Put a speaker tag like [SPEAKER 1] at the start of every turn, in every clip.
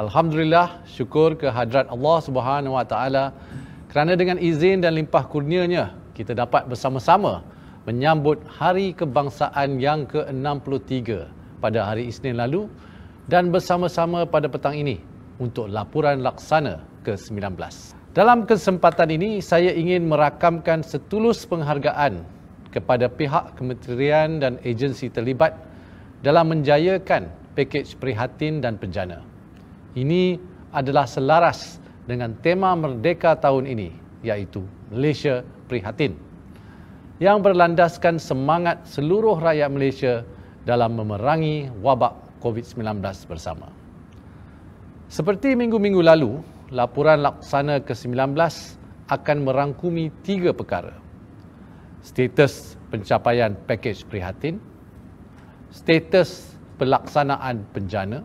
[SPEAKER 1] Alhamdulillah, syukur kehadrat Allah Subhanahu Wa Taala kerana dengan izin dan limpah kurnianya kita dapat bersama-sama menyambut Hari Kebangsaan yang ke-63 pada hari Isnin lalu dan bersama-sama pada petang ini untuk laporan laksana ke-19. Dalam kesempatan ini, saya ingin merakamkan setulus penghargaan kepada pihak kementerian dan agensi terlibat dalam menjayakan pakej prihatin dan bencana. Ini adalah selaras dengan tema Merdeka tahun ini, iaitu Malaysia Prihatin, yang berlandaskan semangat seluruh rakyat Malaysia dalam memerangi wabak COVID-19 bersama. Seperti minggu-minggu lalu, laporan laksana ke-19 akan merangkumi 3 perkara. Status pencapaian pakej prihatin, status pelaksanaan bencana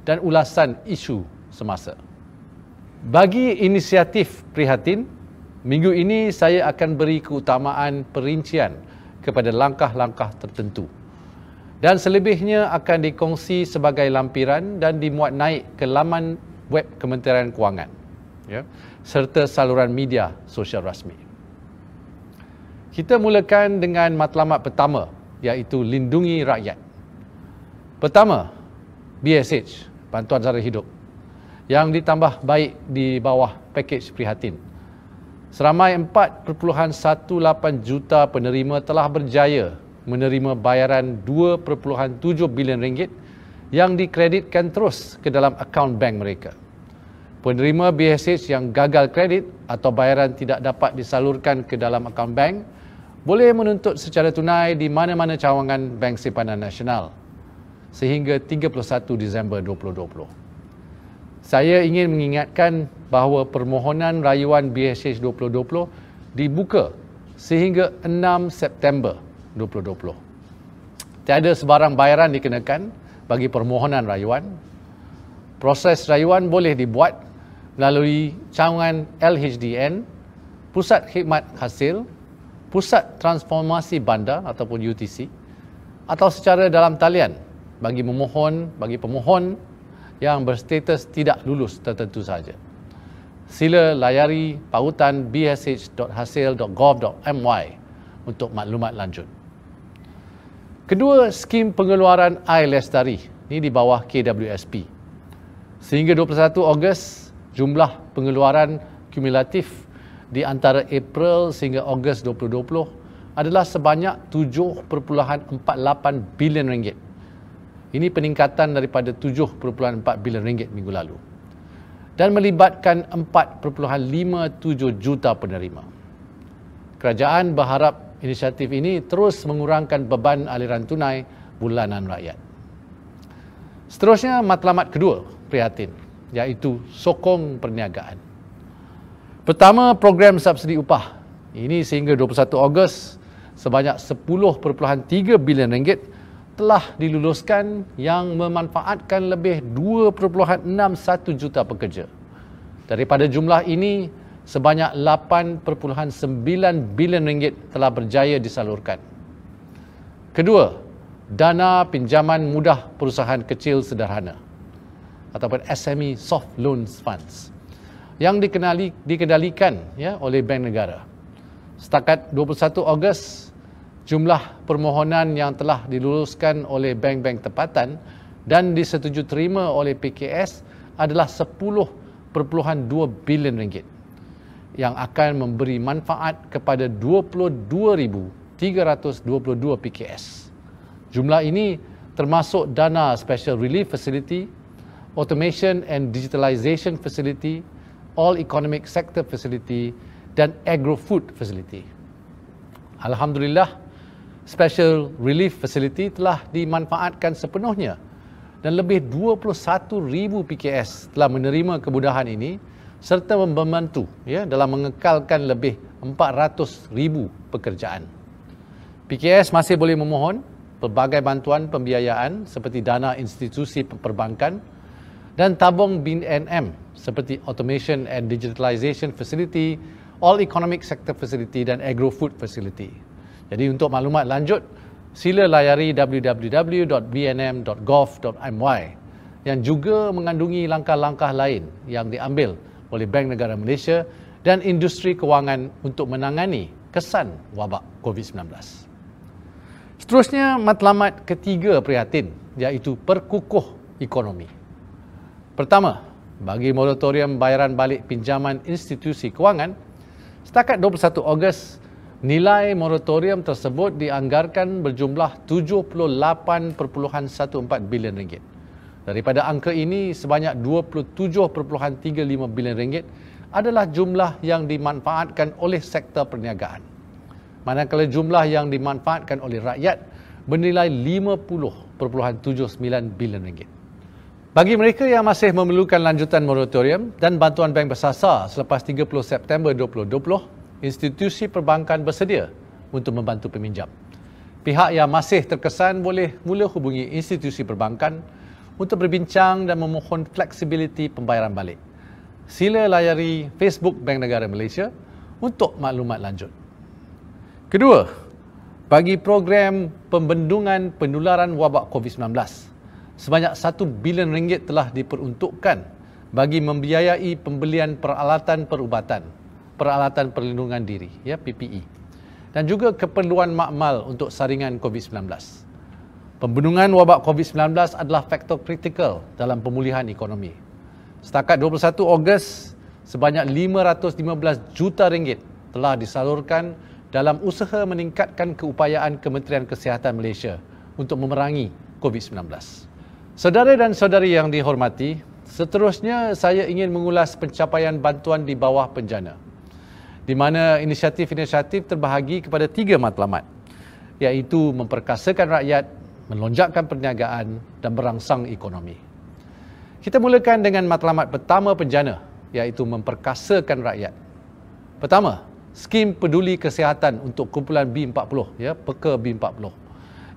[SPEAKER 1] dan ulasan isu semasa. Bagi inisiatif prihatin, minggu ini saya akan beri keutamaan perincian kepada langkah-langkah tertentu dan selebihnya akan dikongsi sebagai lampiran dan dimuat naik ke laman web Kementerian Kewangan serta saluran media sosial rasmi. Kita mulakan dengan matlamat pertama, iaitu lindungi rakyat. Pertama, BSH, Bantuan Sara Hidup, yang ditambah baik di bawah pakej prihatin. Seramai 4.18 juta penerima telah berjaya menerima bayaran 2.7 bilion ringgit yang dikreditkan terus ke dalam akaun bank mereka. Penerima BSH yang gagal kredit atau bayaran tidak dapat disalurkan ke dalam akaun bank boleh menuntut secara tunai di mana-mana cawangan Bank Simpanan Nasional sehingga 31 Disember 2020. Saya ingin mengingatkan bahawa permohonan rayuan BSH 2020 dibuka sehingga 6 September 2020. Tiada sebarang bayaran dikenakan bagi permohonan rayuan. Proses rayuan boleh dibuat melalui cawangan LHDN, Pusat Khidmat Hasil, Pusat Transformasi Bandar ataupun UTC, atau secara dalam talian bagi pemohon yang berstatus tidak lulus tertentu sahaja. Sila layari pautan bsh.hasil.gov.my untuk maklumat lanjut. Kedua, skim pengeluaran air lestari, ini di bawah KWSP. Sehingga 21 Ogos, jumlah pengeluaran kumulatif di antara April sehingga Ogos 2020 adalah sebanyak 7.48 bilion ringgit. Ini peningkatan daripada 7.4 bilion ringgit minggu lalu dan melibatkan 4.57 juta penerima. Kerajaan berharap inisiatif ini terus mengurangkan beban aliran tunai bulanan rakyat. Seterusnya, matlamat kedua prihatin, iaitu sokong perniagaan. Pertama, program subsidi upah. Ini sehingga 21 Ogos sebanyak 10.3 bilion ringgit telah diluluskan yang memanfaatkan lebih 2.61 juta pekerja. Daripada jumlah ini, sebanyak 8.9 bilion ringgit telah berjaya disalurkan. Kedua, dana pinjaman mudah perusahaan kecil sederhana ataupun SME Soft Loans Funds yang dikendalikan oleh Bank Negara. Setakat 21 Ogos, jumlah permohonan yang telah diluluskan oleh bank-bank tempatan dan disetujui terima oleh PKS adalah 10.2 bilion ringgit yang akan memberi manfaat kepada 22,322 PKS. Jumlah ini termasuk dana Special Relief Facility, Automation and Digitalization Facility, All Economic Sector Facility dan Agro-Food Facility. Alhamdulillah, Special Relief Facility telah dimanfaatkan sepenuhnya dan lebih 21,000 PKS telah menerima kemudahan ini serta membantu dalam mengekalkan lebih 400,000 pekerjaan. PKS masih boleh memohon pelbagai bantuan pembiayaan seperti dana institusi perbankan dan tabung BNM seperti Automation and Digitalization Facility, All Economic Sector Facility dan Agro-Food Facility. Jadi untuk maklumat lanjut, sila layari www.bnm.gov.my yang juga mengandungi langkah-langkah lain yang diambil oleh Bank Negara Malaysia dan industri kewangan untuk menangani kesan wabak COVID-19. Seterusnya, matlamat ketiga prihatin iaitu perkukuh ekonomi. Pertama, bagi moratorium bayaran balik pinjaman institusi kewangan, setakat 21 Ogos, nilai moratorium tersebut dianggarkan berjumlah 78.14 bilion ringgit. Daripada angka ini, sebanyak 27.35 bilion ringgit adalah jumlah yang dimanfaatkan oleh sektor perniagaan. Manakala jumlah yang dimanfaatkan oleh rakyat bernilai 50.79 bilion ringgit. Bagi mereka yang masih memerlukan lanjutan moratorium dan bantuan bank bersasar selepas 30 September 2020, institusi perbankan bersedia untuk membantu peminjam. Pihak yang masih terkesan boleh mula hubungi institusi perbankan untuk berbincang dan memohon fleksibiliti pembayaran balik. Sila layari Facebook Bank Negara Malaysia untuk maklumat lanjut. Kedua, bagi program pembendungan penularan wabak COVID-19, sebanyak 1 bilion ringgit telah diperuntukkan bagi membiayai pembelian peralatan perubatan, peralatan perlindungan diri, PPE, dan juga keperluan makmal untuk saringan COVID-19. Pembendungan wabak COVID-19 adalah faktor kritikal dalam pemulihan ekonomi. Setakat 21 Ogos, sebanyak 515 juta ringgit telah disalurkan dalam usaha meningkatkan keupayaan Kementerian Kesihatan Malaysia untuk memerangi COVID-19. Saudara dan saudari yang dihormati, seterusnya saya ingin mengulas pencapaian bantuan di bawah penjana, di mana inisiatif-inisiatif terbahagi kepada 3 matlamat, iaitu memperkasakan rakyat, melonjakkan perniagaan dan merangsang ekonomi. Kita mulakan dengan matlamat pertama penjana, iaitu memperkasakan rakyat. Pertama, skim peduli kesihatan untuk kumpulan B40, peka B40,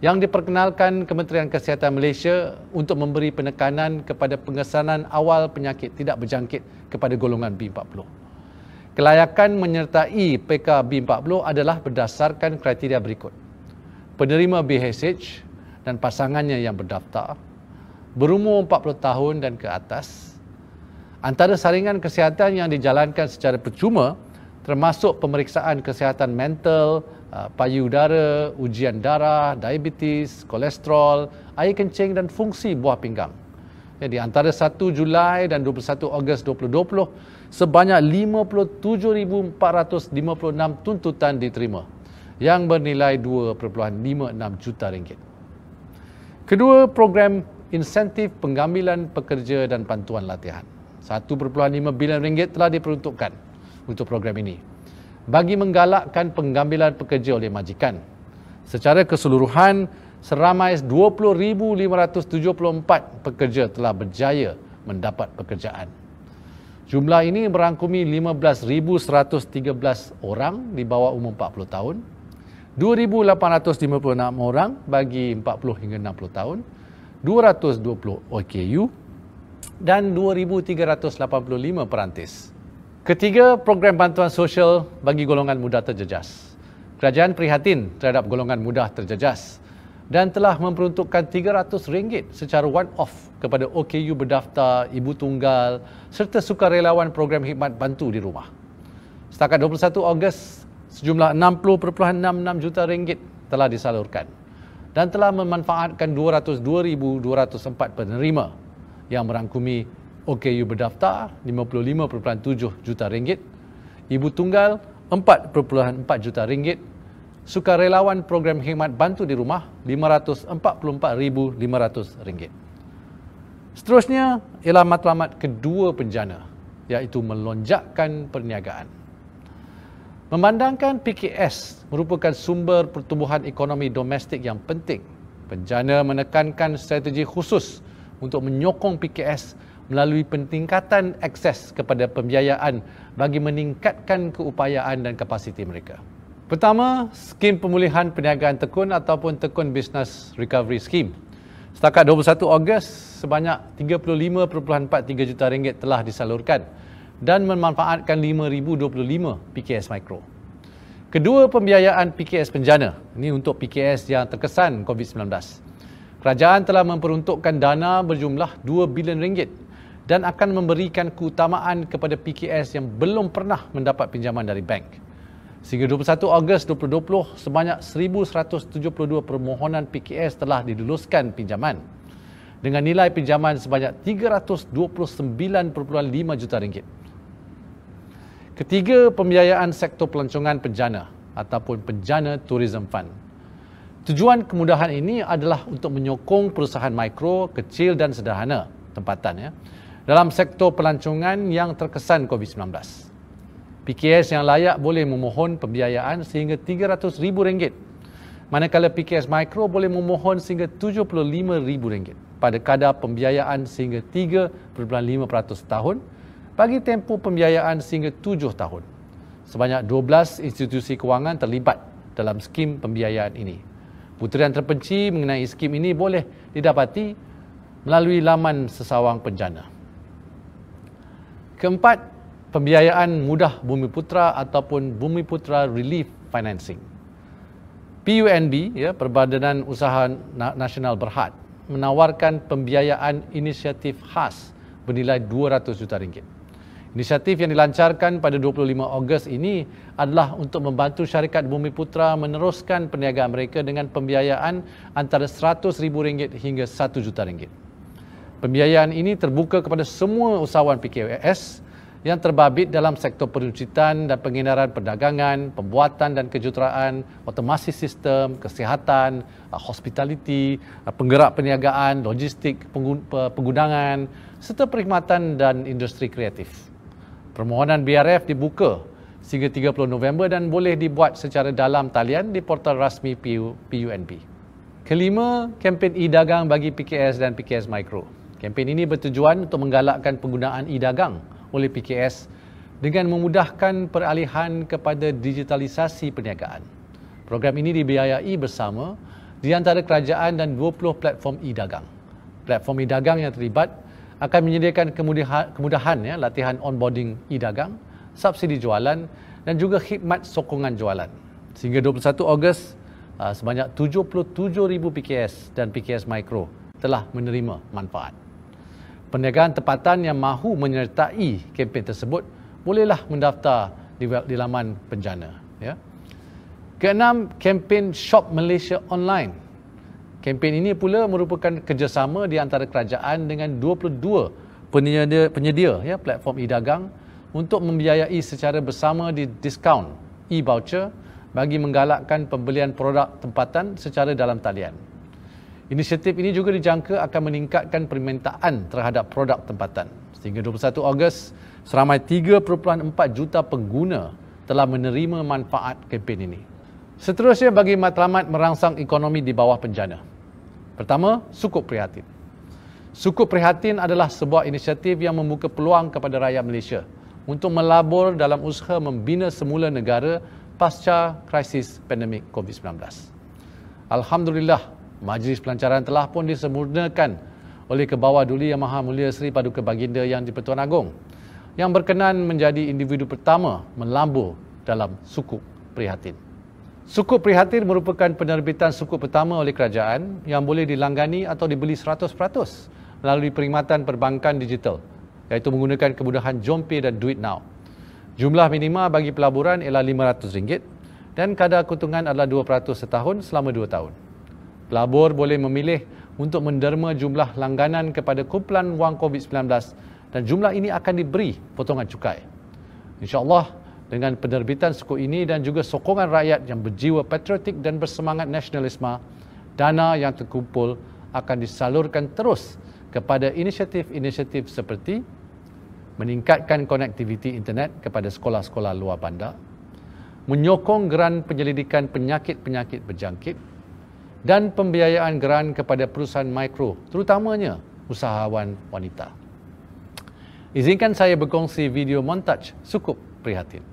[SPEAKER 1] yang diperkenalkan Kementerian Kesihatan Malaysia untuk memberi penekanan kepada pengesanan awal penyakit tidak berjangkit kepada golongan B40. Kelayakan menyertai PKB40 adalah berdasarkan kriteria berikut. Penerima BHH dan pasangannya yang berdaftar, berumur 40 tahun dan ke atas. Antara saringan kesihatan yang dijalankan secara percuma termasuk pemeriksaan kesihatan mental, payudara, ujian darah, diabetes, kolesterol, air kencing dan fungsi buah pinggang. Di antara 1 Julai dan 21 Ogos 2020, sebanyak 57,456 tuntutan diterima yang bernilai 2.56 juta ringgit. Kedua, program insentif pengambilan pekerja dan bantuan latihan. 1.5 bilion ringgit telah diperuntukkan untuk program ini bagi menggalakkan pengambilan pekerja oleh majikan. Secara keseluruhan, seramai 20,574 pekerja telah berjaya mendapat pekerjaan. Jumlah ini merangkumi 15,113 orang di bawah umur 40 tahun, 2,856 orang bagi 40 hingga 60 tahun, 220 OKU dan 2,385 perantis. Ketiga, program bantuan sosial bagi golongan muda terjejas. Kerajaan prihatin terhadap golongan muda terjejas dan telah memperuntukkan RM300 secara one-off kepada OKU berdaftar, ibu tunggal serta sukarelawan program khidmat bantu di rumah. Setakat 21 Ogos, sejumlah RM60.66 juta telah disalurkan dan telah memanfaatkan 202,204 penerima yang merangkumi OKU berdaftar RM55.7 juta, ibu tunggal RM4.4 juta, sukarelawan program khidmat bantu di rumah RM544,500. Seterusnya ialah matlamat kedua penjana, iaitu melonjakkan perniagaan. Memandangkan PKS merupakan sumber pertumbuhan ekonomi domestik yang penting, penjana menekankan strategi khusus untuk menyokong PKS melalui peningkatan akses kepada pembiayaan bagi meningkatkan keupayaan dan kapasiti mereka. Pertama, skim pemulihan perniagaan tekun ataupun Tekun Business Recovery Scheme. Setakat 21 Ogos, sebanyak RM35.43 juta telah disalurkan dan memanfaatkan 5,025 PKS Mikro. Kedua, pembiayaan PKS penjana. Ini untuk PKS yang terkesan COVID-19. Kerajaan telah memperuntukkan dana berjumlah 2 bilion ringgit dan akan memberikan keutamaan kepada PKS yang belum pernah mendapat pinjaman dari bank. Sehingga 21 Ogos 2020, sebanyak 1,172 permohonan PKS telah diluluskan pinjaman dengan nilai pinjaman sebanyak 329.5 juta ringgit. Ketiga, pembiayaan sektor pelancongan penjana ataupun Penjana Tourism Fund. Tujuan kemudahan ini adalah untuk menyokong perusahaan mikro, kecil dan sederhana tempatan dalam sektor pelancongan yang terkesan COVID-19. PKS yang layak boleh memohon pembiayaan sehingga RM300,000, manakala PKS mikro boleh memohon sehingga RM75,000 pada kadar pembiayaan sehingga 3.5% tahun bagi tempoh pembiayaan sehingga 7 tahun. Sebanyak 12 institusi kewangan terlibat dalam skim pembiayaan ini. Butiran terperinci mengenai skim ini boleh didapati melalui laman Sesawang Penjana. Keempat, pembiayaan mudah Bumiputera ataupun Bumiputera Relief Financing. PUNB, Perbadanan Usaha Nasional Berhad, menawarkan pembiayaan inisiatif khas bernilai RM200 juta. Inisiatif yang dilancarkan pada 25 Ogos ini adalah untuk membantu syarikat Bumiputera meneruskan perniagaan mereka dengan pembiayaan antara RM100,000 hingga RM1 juta. Pembiayaan ini terbuka kepada semua usahawan PKS yang terbabit dalam sektor peruncitan dan pengedaran perdagangan, pembuatan dan kejuruteraan, otomasi sistem, kesihatan, hospitality, penggerak perniagaan, logistik, penggunaan, serta perkhidmatan dan industri kreatif. Permohonan BRF dibuka sehingga 30 November dan boleh dibuat secara dalam talian di portal rasmi PUNB. Kelima, kempen e-dagang bagi PKS dan PKS Mikro. Kempen ini bertujuan untuk menggalakkan penggunaan e-dagang oleh PKS dengan memudahkan peralihan kepada digitalisasi perniagaan. Program ini dibiayai bersama di antara kerajaan dan 20 platform e-dagang. Platform e-dagang yang terlibat akan menyediakan kemudahan latihan onboarding e-dagang, subsidi jualan dan juga khidmat sokongan jualan. Sehingga 21 Ogos, sebanyak 77,000 PKS dan PKS Mikro telah menerima manfaat. Perniagaan tempatan yang mahu menyertai kempen tersebut bolehlah mendaftar di laman penjana. Keenam, kempen Shop Malaysia Online. Kempen ini pula merupakan kerjasama di antara kerajaan dengan 22 penyedia platform e-dagang untuk membiayai secara bersama di diskaun e-voucher bagi menggalakkan pembelian produk tempatan secara dalam talian. Inisiatif ini juga dijangka akan meningkatkan permintaan terhadap produk tempatan. Sehingga 21 Ogos, seramai 3.4 juta pengguna telah menerima manfaat kempen ini. Seterusnya, bagi matlamat merangsang ekonomi di bawah penjana. Pertama, Sukuk Prihatin. Sukuk Prihatin adalah sebuah inisiatif yang membuka peluang kepada rakyat Malaysia untuk melabur dalam usaha membina semula negara pasca krisis pandemik COVID-19. Alhamdulillah, majlis pelancaran telah pun disempurnakan oleh Kebawah Duli Yang Maha Mulia Seri Paduka Baginda Yang di-Pertuan Agong yang berkenan menjadi individu pertama melambur dalam Sukuk Prihatin. Sukuk Prihatin merupakan penerbitan sukuk pertama oleh kerajaan yang boleh dilanggani atau dibeli 100% melalui perkhidmatan perbankan digital, iaitu menggunakan kemudahan JomPay dan Duit Now. Jumlah minima bagi pelaburan ialah RM500 dan kadar keuntungan adalah 2% setahun selama 2 tahun. Pelabur boleh memilih untuk menderma jumlah langganan kepada kumpulan wang COVID-19 dan jumlah ini akan diberi potongan cukai. InsyaAllah, dengan penerbitan sukuk ini dan juga sokongan rakyat yang berjiwa patriotik dan bersemangat nasionalisme, dana yang terkumpul akan disalurkan terus kepada inisiatif-inisiatif seperti meningkatkan konektiviti internet kepada sekolah-sekolah luar bandar, menyokong geran penyelidikan penyakit-penyakit berjangkit dan pembiayaan geran kepada perusahaan mikro, terutamanya usahawan wanita. Izinkan saya berkongsi video montaj Sukuk Prihatin.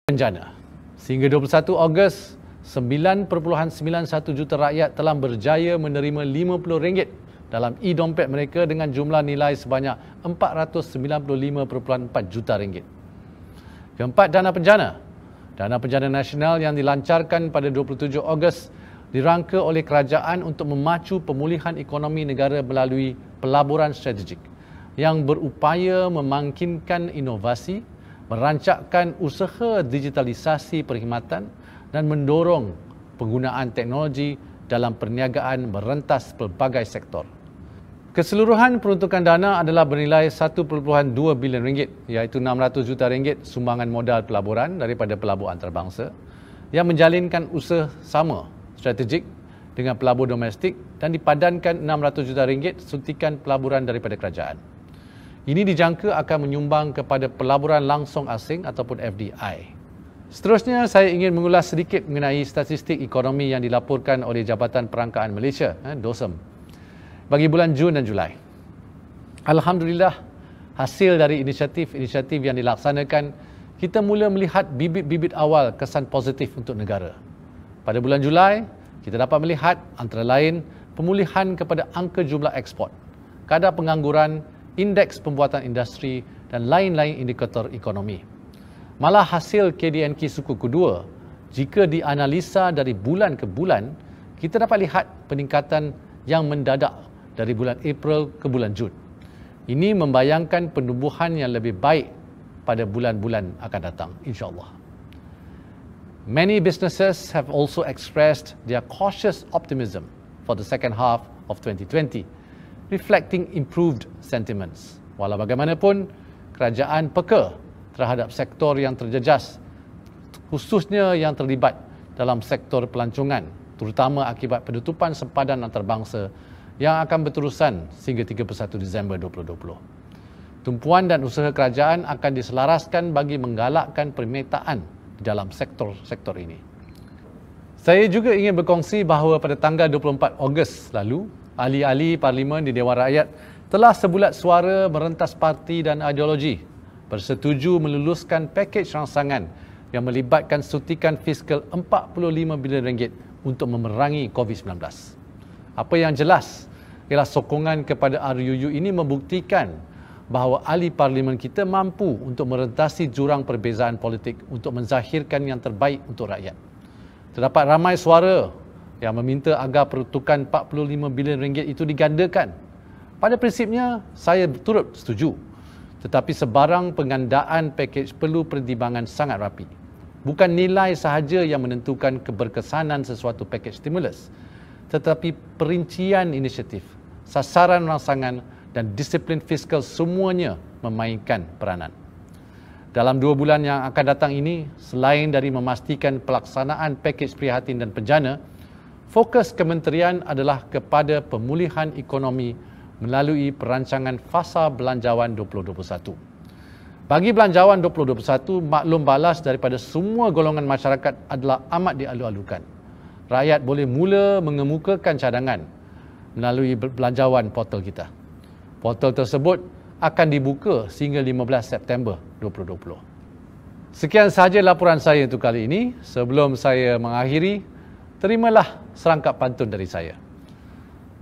[SPEAKER 1] Bencana. Sehingga 21 Ogos, 9.91 juta rakyat telah berjaya menerima RM50 dalam e-dompet mereka dengan jumlah nilai sebanyak RM495.4 juta. Keempat, dana penjana. Dana penjana nasional yang dilancarkan pada 27 Ogos dirangka oleh kerajaan untuk memacu pemulihan ekonomi negara melalui pelaburan strategik yang berupaya memangkinkan inovasi, merancangkan usaha digitalisasi perkhidmatan dan mendorong penggunaan teknologi dalam perniagaan merentas pelbagai sektor. Keseluruhan peruntukan dana adalah bernilai RM1.2 bilion, iaitu RM600 juta sumbangan modal pelaburan daripada pelabur antarabangsa yang menjalinkan usaha sama strategik dengan pelabur domestik dan dipadankan RM600 juta suntikan pelaburan daripada kerajaan. Ini dijangka akan menyumbang kepada pelaburan langsung asing ataupun FDI. Seterusnya, saya ingin mengulas sedikit mengenai statistik ekonomi yang dilaporkan oleh Jabatan Perangkaan Malaysia, DOSM, bagi bulan Jun dan Julai. Alhamdulillah, hasil dari inisiatif-inisiatif yang dilaksanakan, kita mula melihat bibit-bibit awal kesan positif untuk negara. Pada bulan Julai, kita dapat melihat antara lain pemulihan kepada angka jumlah ekspor, kadar pengangguran, indeks pembuatan industri dan lain-lain indikator ekonomi. Malah hasil KDNQ suku kedua, jika dianalisa dari bulan ke bulan, kita dapat lihat peningkatan yang mendadak dari bulan April ke bulan Jun. Ini membayangkan penumbuhan yang lebih baik pada bulan-bulan akan datang, insya-Allah. Many businesses have also expressed their cautious optimism for the second half of 2020. Reflecting improved sentiments. Walau bagaimanapun, kerajaan peka terhadap sektor yang terjejas, khususnya yang terlibat dalam sektor pelancongan, terutama akibat penutupan sempadan antarabangsa yang akan berterusan sehingga 31 Disember 2020. Tumpuan dan usaha kerajaan akan diselaraskan bagi menggalakkan permintaan di dalam sektor-sektor ini. Saya juga ingin berkongsi bahawa pada tanggal 24 Ogos lalu, ahli-ahli Parlimen di Dewan Rakyat telah sebulat suara merentas parti dan ideologi bersetuju meluluskan pakej rangsangan yang melibatkan suntikan fiskal RM45 bilion untuk memerangi COVID-19. Apa yang jelas ialah sokongan kepada RUU ini membuktikan bahawa ahli Parlimen kita mampu untuk merentasi jurang perbezaan politik untuk menzahirkan yang terbaik untuk rakyat. Terdapat ramai suara yang meminta agar peruntukan RM45 bilion itu digandakan. Pada prinsipnya, saya turut setuju. Tetapi sebarang pengandaan pakej perlu pertimbangan sangat rapi. Bukan nilai sahaja yang menentukan keberkesanan sesuatu pakej stimulus, tetapi perincian inisiatif, sasaran rangsangan dan disiplin fiskal semuanya memainkan peranan. Dalam 2 bulan yang akan datang ini, selain dari memastikan pelaksanaan pakej prihatin dan penjana, fokus kementerian adalah kepada pemulihan ekonomi melalui perancangan fasa belanjawan 2021. Bagi belanjawan 2021, maklum balas daripada semua golongan masyarakat adalah amat dialu-alukan. Rakyat boleh mula mengemukakan cadangan melalui belanjawan portal kita. Portal tersebut akan dibuka sehingga 15 September 2020. Sekian sahaja laporan saya untuk kali ini. Sebelum saya mengakhiri, terimalah serangkap pantun dari saya.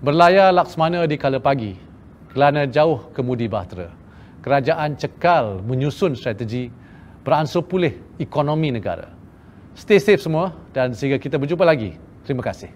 [SPEAKER 1] Berlayar laksmana di kala pagi, kerana jauh kemudi bahtera. Kerajaan cekal menyusun strategi beransur pulih ekonomi negara. Stay safe semua dan sehingga kita berjumpa lagi. Terima kasih.